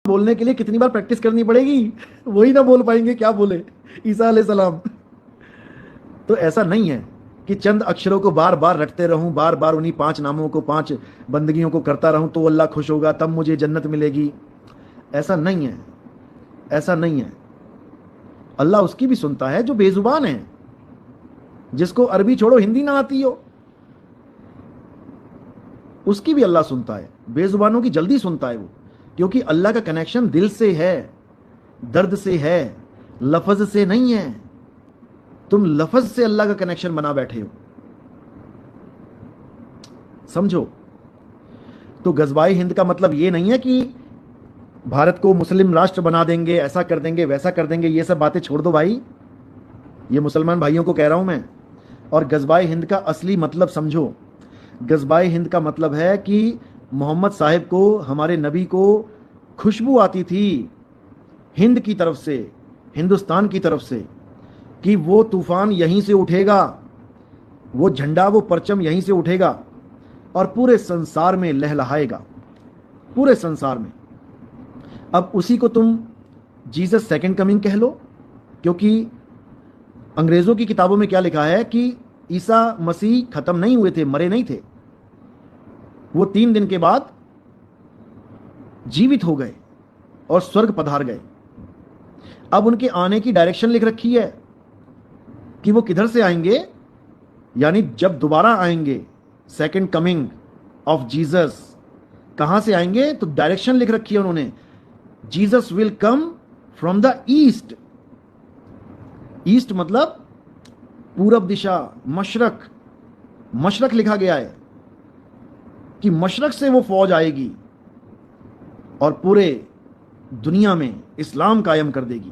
बोलने के लिए कितनी बार प्रैक्टिस करनी पड़ेगी, वही ना बोल पाएंगे क्या बोले ईसा अलैहि सलाम। तो ऐसा नहीं है कि चंद अक्षरों को बार बार रटते रहूं, बार बार उन्हीं 5 नामों को, 5 बंदगियों को करता रहूं तो अल्लाह खुश होगा, तब मुझे जन्नत मिलेगी। ऐसा नहीं है, ऐसा नहीं है। अल्लाह उसकी भी सुनता है जो बेजुबान है, जिसको अरबी छोड़ो हिंदी ना आती हो, उसकी भी अल्लाह सुनता है। बेजुबानों की जल्दी सुनता है वो, क्योंकि अल्लाह का कनेक्शन दिल से है, दर्द से है, लफ्ज से नहीं है। तुम लफ्ज से अल्लाह का कनेक्शन बना बैठे हो, समझो। तो गजवाए हिंद का मतलब ये नहीं है कि भारत को मुस्लिम राष्ट्र बना देंगे, ऐसा कर देंगे, वैसा कर देंगे। ये सब बातें छोड़ दो भाई, ये मुसलमान भाइयों को कह रहा हूं मैं। और गजवाए हिंद का असली मतलब समझो। गजवाए हिंद का मतलब है कि मोहम्मद साहिब को, हमारे नबी को खुशबू आती थी हिंद की तरफ से, हिंदुस्तान की तरफ से, कि वो तूफान यहीं से उठेगा, वो झंडा, वो परचम यहीं से उठेगा और पूरे संसार में लहलहाएगा, पूरे संसार में। अब उसी को तुम जीसस सेकंड कमिंग कह लो, क्योंकि अंग्रेजों की किताबों में क्या लिखा है कि ईसा मसीह खत्म नहीं हुए थे, मरे नहीं थे, वो 3 दिन के बाद जीवित हो गए और स्वर्ग पधार गए। अब उनके आने की डायरेक्शन लिख रखी है कि वो किधर से आएंगे, यानी जब दोबारा आएंगे, सेकंड कमिंग ऑफ जीसस, कहां से आएंगे, तो डायरेक्शन लिख रखी है उन्होंने, Jesus will come from the east. East मतलब पूरब दिशा, मशरक, मशरक लिखा गया है कि मशरक से वो फौज आएगी और पूरे दुनिया में इस्लाम कायम कर देगी।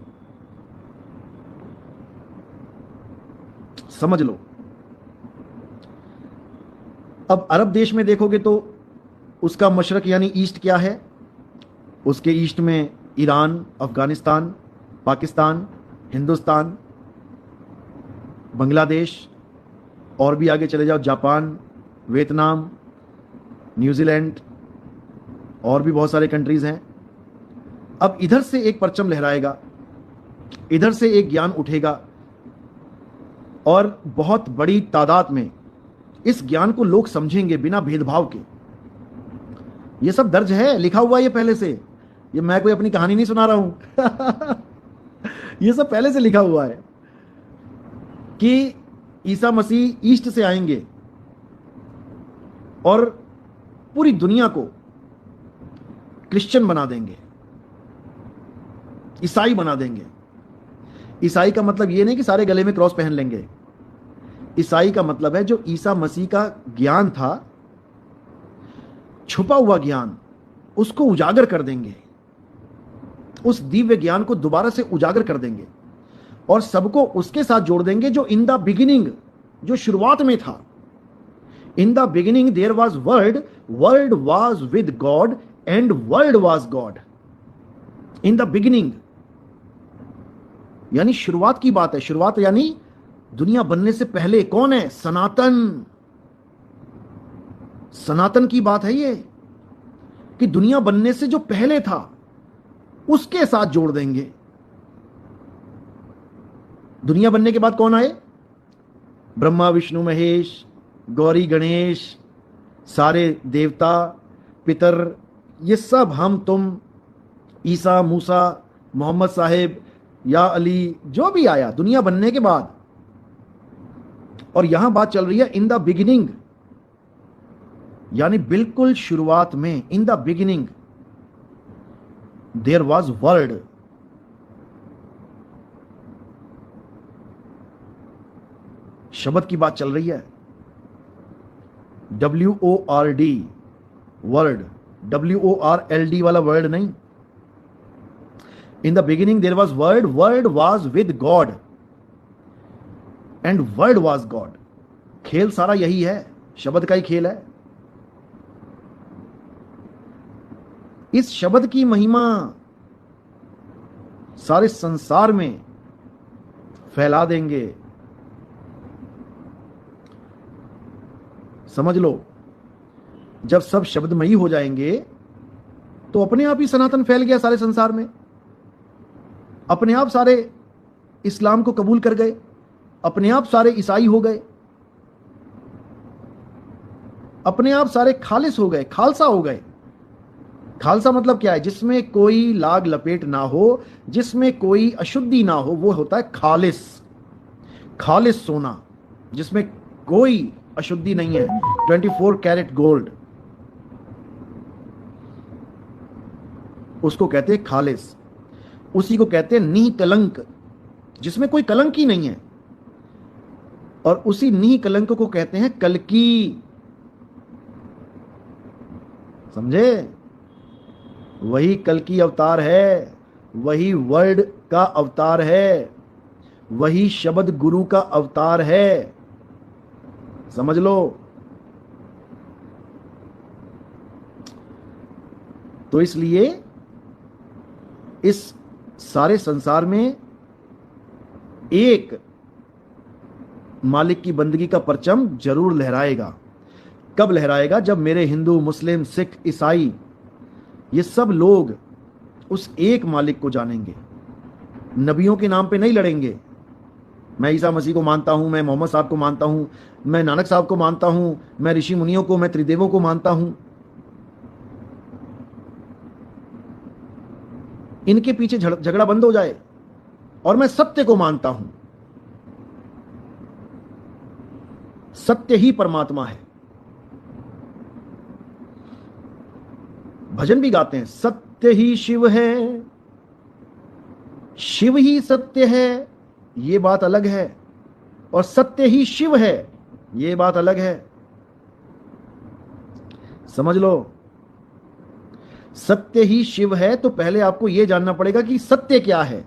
समझ लो। अब अरब देश में देखोगे तो उसका मशरक यानी ईस्ट क्या है, उसके ईस्ट में ईरान, अफगानिस्तान, पाकिस्तान, हिंदुस्तान, बांग्लादेश, और भी आगे चले जाओ जापान, वियतनाम, न्यूजीलैंड, और भी बहुत सारे कंट्रीज हैं। अब इधर से एक परचम लहराएगा, इधर से एक ज्ञान उठेगा और बहुत बड़ी तादाद में इस ज्ञान को लोग समझेंगे बिना भेदभाव के। ये सब दर्ज है, लिखा हुआ है ये पहले से, ये मैं कोई अपनी कहानी नहीं सुना रहा हूं ये सब पहले से लिखा हुआ है कि ईसा मसीह ईस्ट से आएंगे और पूरी दुनिया को क्रिश्चियन बना देंगे, ईसाई बना देंगे। ईसाई का मतलब ये नहीं कि सारे गले में क्रॉस पहन लेंगे। ईसाई का मतलब है जो ईसा मसीह का ज्ञान था, छुपा हुआ ज्ञान, उसको उजागर कर देंगे, उस दिव्य ज्ञान को दोबारा से उजागर कर देंगे और सबको उसके साथ जोड़ देंगे जो इन द बिगिनिंग, जो शुरुआत में था। In the beginning there was word, word was with God and word was God. In the beginning यानी शुरुआत की बात है। शुरुआत यानी दुनिया बनने से पहले कौन है, सनातन। सनातन की बात है ये, कि दुनिया बनने से जो पहले था उसके साथ जोड़ देंगे। दुनिया बनने के बाद कौन आए, ब्रह्मा विष्णु महेश, गौरी गणेश, सारे देवता पितर, ये सब हम तुम, ईसा, मूसा, मोहम्मद साहिब या अली, जो भी आया दुनिया बनने के बाद। और यहां बात चल रही है इन द बिगिनिंग, यानी बिल्कुल शुरुआत में। In the beginning there was word. शब्द की बात चल रही है, WORD, वर्ड, WORLD वाला वर्ड नहीं। In the beginning there was word, word was with God and word was God. खेल सारा यही है, शब्द का ही खेल है। इस शब्द की महिमा सारे संसार में फैला देंगे। समझ लो, जब सब शब्दमयी हो जाएंगे तो अपने आप ही सनातन फैल गया सारे संसार में, अपने आप सारे इस्लाम को कबूल कर गए, अपने आप सारे ईसाई हो गए, अपने आप सारे खालिस हो गए, खालसा हो गए। खालसा मतलब क्या है? जिसमें कोई लाग लपेट ना हो, जिसमें कोई अशुद्धि ना हो, वो होता है खालिस। खालिस सोना, जिसमें कोई अशुद्धि नहीं है, 24 कैरेट गोल्ड, उसको कहते हैं खालिस। उसी को कहते हैं निकलंक, जिसमें कोई कलंक ही नहीं है। और उसी निकलंक को कहते हैं कल्कि। समझे? वही कल्कि अवतार है, वही वर्ड का अवतार है, वही शब्द गुरु का अवतार है। समझ लो। तो इसलिए इस सारे संसार में एक मालिक की बंदगी का परचम जरूर लहराएगा। कब लहराएगा? जब मेरे हिंदू, मुस्लिम, सिख, ईसाई, ये सब लोग उस एक मालिक को जानेंगे। नबियों के नाम पे नहीं लड़ेंगे। मैं ईसा मसीह को मानता हूं, मैं मोहम्मद साहब को मानता हूं, मैं नानक साहब को मानता हूं, मैं ऋषि मुनियों को, मैं त्रिदेवों को मानता हूं। इनके पीछे झगड़ा बंद हो जाए और मैं सत्य को मानता हूं। सत्य ही परमात्मा है। भजन भी गाते हैं, सत्य ही शिव है, शिव ही सत्य है, ये बात अलग है, और सत्य ही शिव है, ये बात अलग है। समझ लो। सत्य ही शिव है तो पहले आपको यह जानना पड़ेगा कि सत्य क्या है।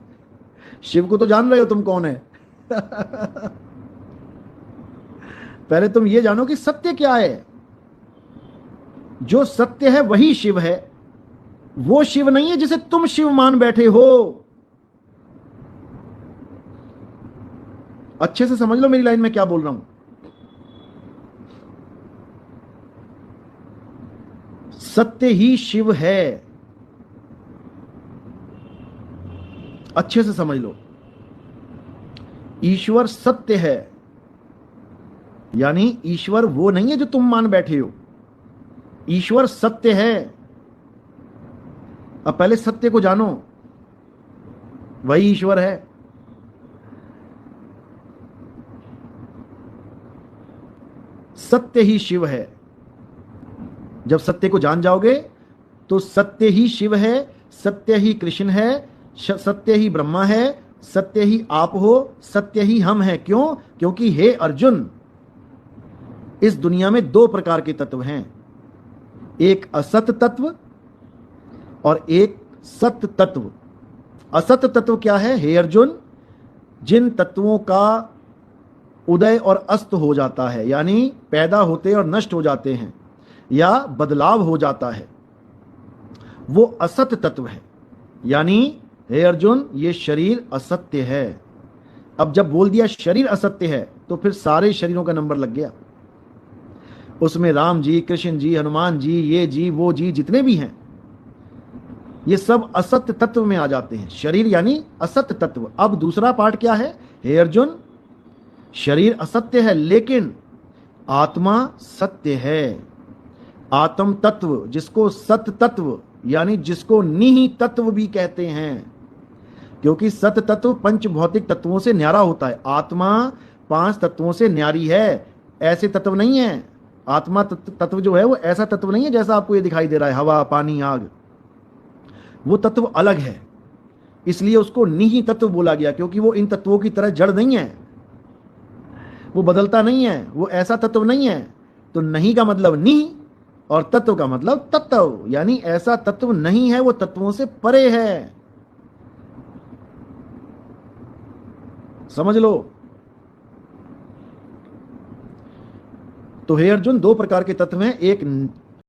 शिव को तो जान रहे हो तुम कौन है। पहले तुम ये जानो कि सत्य क्या है। जो सत्य है वही शिव है, वो शिव नहीं है जिसे तुम शिव मान बैठे हो। अच्छे से समझ लो मेरी लाइन में क्या बोल रहा हूं। सत्य ही शिव है, अच्छे से समझ लो। ईश्वर सत्य है, यानी ईश्वर वो नहीं है जो तुम मान बैठे हो। ईश्वर सत्य है। अब पहले सत्य को जानो, वही ईश्वर है। सत्य ही शिव है। जब सत्य को जान जाओगे तो सत्य ही शिव है, सत्य ही कृष्ण है, सत्य ही ब्रह्मा है, सत्य ही आप हो, सत्य ही हम हैं। क्यों? क्योंकि हे अर्जुन, इस दुनिया में दो प्रकार के तत्व हैं, एक असत तत्व और एक सत तत्व। असत तत्व क्या है हे अर्जुन? जिन तत्वों का उदय और अस्त हो जाता है, यानी पैदा होते और नष्ट हो जाते हैं या बदलाव हो जाता है, वो असत तत्व है। यानी हे अर्जुन, ये शरीर असत्य है। अब जब बोल दिया शरीर असत्य है तो फिर सारे शरीरों का नंबर लग गया। उसमें राम जी, कृष्ण जी, हनुमान जी, ये जी, वो जी, जितने भी हैं, ये सब असत्य तत्व में आ जाते हैं। शरीर यानी असत्य तत्व। अब दूसरा पार्ट क्या है हे अर्जुन? शरीर असत्य है लेकिन आत्मा सत्य है। आत्म तत्व, जिसको सत तत्व यानी जिसको निहि तत्व भी कहते हैं, क्योंकि सत तत्व पंच भौतिक तत्वों से न्यारा होता है। आत्मा 5 तत्वों से न्यारी है, ऐसे तत्व नहीं है। आत्मा तत्व जो है वो ऐसा तत्व नहीं है जैसा आपको ये दिखाई दे रहा है, हवा, पानी, आग। वो तत्व अलग है, इसलिए उसको निहि तत्व बोला गया, क्योंकि वो इन तत्वों की तरह जड़ नहीं है, वो बदलता नहीं है, वो ऐसा तत्व नहीं है। तो नहीं का मतलब निहि और तत्व का मतलब तत्व, यानी ऐसा तत्व नहीं है, वो तत्वों से परे है। समझ लो। तो हे अर्जुन, 2 प्रकार के तत्व हैं, एक